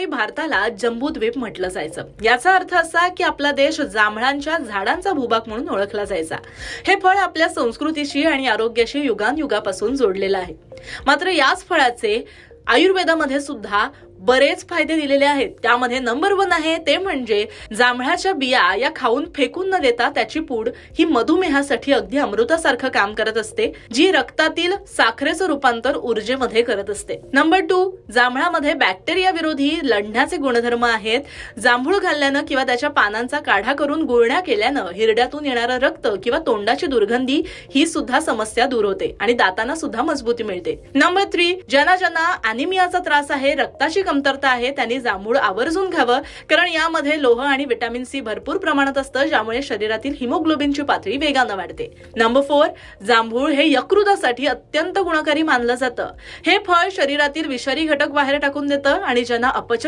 भारताला जंबूद्वीप म्हटलं जायचं। याचा अर्थ असा की आपला देश जांभळांच्या झाडांचा भूभाग म्हणून ओळखला जायचा। हे फळ आपल्या संस्कृतीशी आणि आरोग्याशी युगांयुगापासून जोडलेलं आहे। मात्र याच फळाचे आयुर्वेदामध्ये सुद्धा बरेच फायदे दिलेले आहेत। त्यामध्ये नंबर 1 आहे ते म्हणजे जांभळाच्या बिया या खाऊन फेकून न देता त्याची पूड ही मधुमेहासाठी अगदी अमृतासारखं काम करत असते, जी रक्तातील साखरेचं रूपांतर ऊर्जेमध्ये करत असते। नंबर 2, जांभळामध्ये बॅक्टेरिया विरोधी लढण्याचे गुणधर्म आहेत। जांभूळ घालल्यानं किंवा त्याच्या पानांचा काढा करून गुळण्या केल्यानं हिरड्यातून येणारं रक्त किंवा तोंडाची दुर्गंधी ही सुद्धा समस्या दूर होते आणि दातांना सुद्धा मजबूती मिळते। नंबर 3, ज्यांना अॅनिमियाचा त्रास आहे, रक्ताची कमतरता आहे, त्यांनी जांभूळ आवर्जून खावं, कारण यामध्ये लोह आणि व्हिटॅमिन सी भरपूर प्रमाणात असतं, ज्यामुळे शरीरातील हिमोग्लोबिनची पातळी वेगानं वाढते। नंबर 4, जांभूळ हे यकृतासाठी अत्यंत गुणकारी मानलं जातं। हे फळ शरीरातील विषारी घटक बाहेर टाकून देतं आणि ज्यांना अपचन